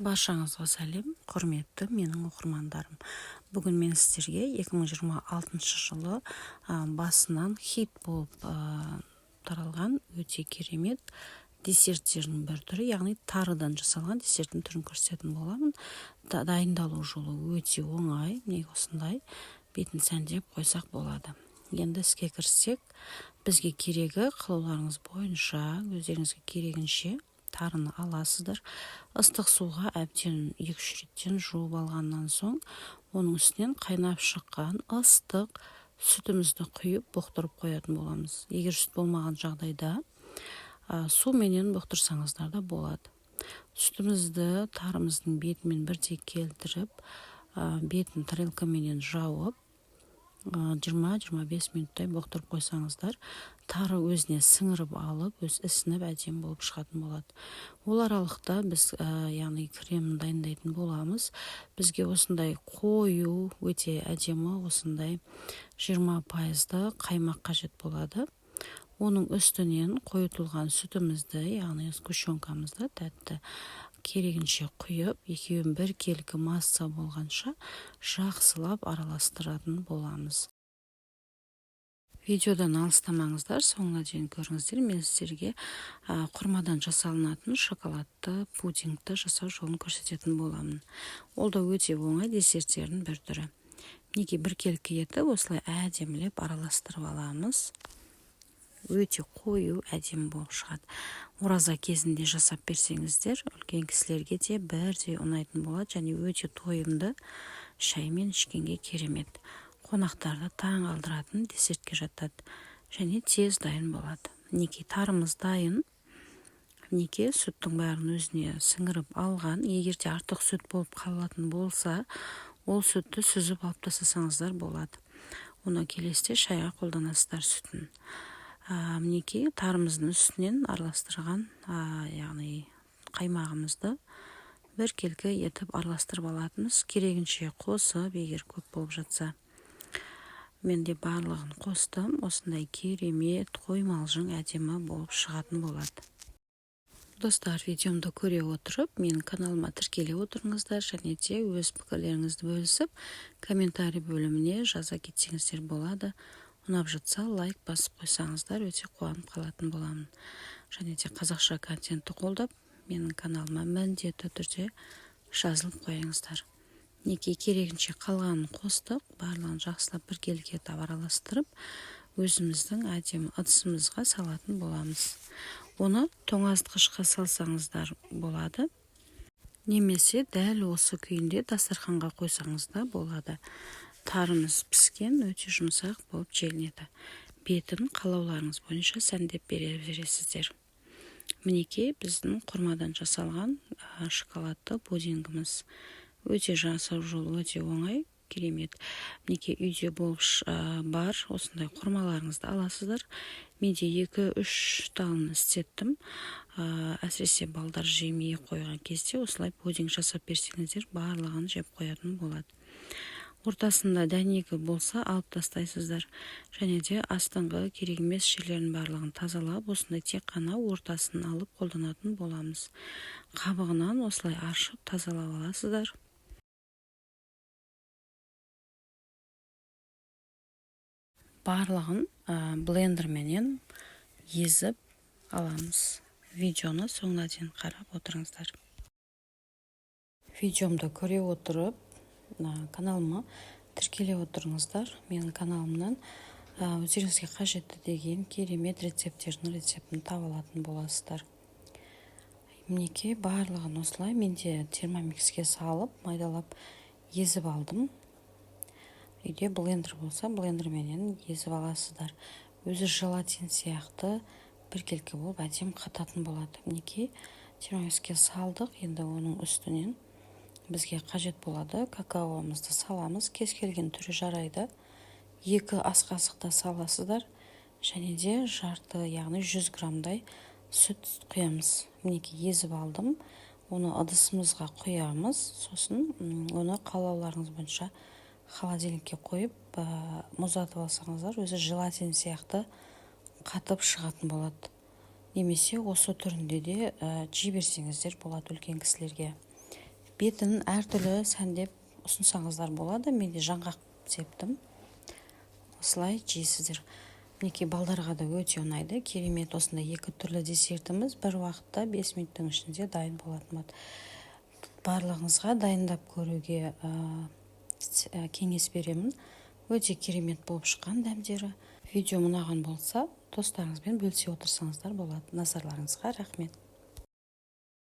Баршаңызға сәлем, құрметті менің оқырмандарым. Бүгін мен сіздерге 2026 жылы басынан хит болып таралған өте керемет десерттердің бір түрі, яғни тарыдан жасалған десерттің түрін көрсететін боламын. Дайындалу жолы өте оңай, міне осындай бетін сәндеп қойсақ болады. Енді іске кіріссек, бізге керегі қалауларыңыз бойынша, өздеріңізге керегінше тарыны аласыздар. Ыстық суға әбден 2-3 реттен жуып алғаннан соң, оның үстінен қайнап шыққан ыстық сүтімізді құйып бұқтырып қоятын боламыз. Егер сүт болмаған жағдайда суменен бұқтырсаңыздар да болады. Сүтімізді тарымыздың бетімен бірдей келтіріп, бетін тарелкаменен жауып, 20-25 минуттай бұқтырып қойсаңыздар, тары өзіне сіңіріп алып, өз ісініп әдем болып шығатын болады. Ол аралықта біз яғни кремін дайындайтын боламыз. Бізге осындай қою, өте әдемі осындай 20%-ды қаймақ қажет болады. Оның үстінен қойытылған сүтімізді, яғни сгущенкамызды тәтті керегінше құйып, екеуін біркелкі масса болғанша жақсылап араластыратын боламыз. Видеодан алыстамаңыздар, соңына дейін көріңіздер. Мен сіздерге құрмадан жасалынатын шоколадты пудингті жасау жолын көрсететін боламын. Ол да өте оңай десерттердің бір түрі. Неге біркелкі етіп, осылай әдемілеп араластырып аламыз. Өте қою әдемі болып шығады. Ораза кезінде жасап берсеңіздер, үлкен кісілерге де бірдей ұнайтын болады, және өте тойымды шаймен ішкенге керемет. Қонақтарды таң қалдыратын десертке жатады, және тез дайын болады. Неке тарымыз дайын, неке сүттің бәрін өзіне сіңіріп алған. Егерде артық сүт болып қалатын болса, ол сүтті сүзіп алып тастасаңыздар болады. Оны келесте шайға қолданасыздар сүтін. Мінекей тарымыздың үстінен араластырған, яғни қаймағымызды біркелкі етіп араластырып алатыныз. Керегінше қосып, егер көп болып жатса. Мен де барлығын қостым. Осындай керемет қоймалжың әдемі болып шығатын болады. Достар, видеомды көре отырып, менің каналыма тіркеле отырыңыздар, және де өз пікірлеріңізді бөлісіп, комментарий бөліміне жаза кетсеңіздер болады. Ұнап жатса, лайк басып қойсаңыздар, өте қуанып қалатын боламын. Және де қазақша контентті қолдап, менің каналыма міндетті түрде жазылып қойыңыздар. Неке керегінше қалғанын қостық, барлығын жақсылап біркелкі етіп араластырып, өзіміздің әдемі ыдысымызға салатын боламыз. Оны тоңазытқышқа салсаңыздар болады, немесе дәл осы күйінде дастарханға қойсаңыз да болады. Тарымыз піскен, өте жұмсақ болып желінеді. Бетін қалауларыңыз бойынша сәндеп бересіздер. Мінекей біздің құрмадан жасалған шоколадты пудингіміз. Өте жасау жолы өте оңай, керемет. Мінекей үйде болып бар, осындай құрмаларыңызды аласыздар. Менде 2-3 талын істеттім. Әсіресе балдар жемей қойған кезде осылай пудинг жасап берсеңіздер, барлығын жеп қоятын болады. Ортасында дәнегі болса алып тастайсыздар. Және де астыңғы керек емес жерлерін барлығын тазалап, осындай тек қана ортасын алып қолданатын боламыз. Қабығынан осылай ашып тазалап аласыздар. Барлығын блендерменен езіп аламыз. Видеоны соңына дейін қарап отырыңыздар. Видеомды көре отырып, каналыма тіркеле отырыңыздар. Менің каналымнан өздеріңізге қажетті деген керемет рецепттердің рецептін таба алатын боласыздар. Мінекей барлығын осылай менде термомикске салып, майдалап езіп алдым. Үйде блендер болса, блендерменен езіп аласыздар. Өзі желатин сияқты біркелкі болып әдем қататын болады. Мінекей термомикске салдық, енді оның үстінен бізге қажет болады. Какаоымызды саламыз, кез келген түрі жарайды. 2 ас қасықта саласыздар, және де жарты, яғни 100 граммдай сүт құямыз. Мінекей езіп алдым, оны ыдысымызға құямыз, сосын оны қалауларыңыз бойынша холодильникке қойып, мұздатып алсаңыздар, өзі желатин сияқты қатып шығатын болады. Немесе осы түрінде де жей берсеңіздер болады үлкен кісілерге. бетін әртүрлі сәндеп ұсынсаңыздар болады. Мен де жаңғақ септім. Осылай жейсіздер. Мінекей балдарға да өте ұнайды. Керемет, осындай 2 түрлі десертіміз бір уақытта 5 минуттың ішінде дайын болатын болады. Барлығыңызға дайындап көруге кеңес беремін. Өте керемет болып шыққан дәмдері. Видео ұнаған болса, достарыңызбен бөлісе отырсаңыздар болады. Назарларыңызға рахмет.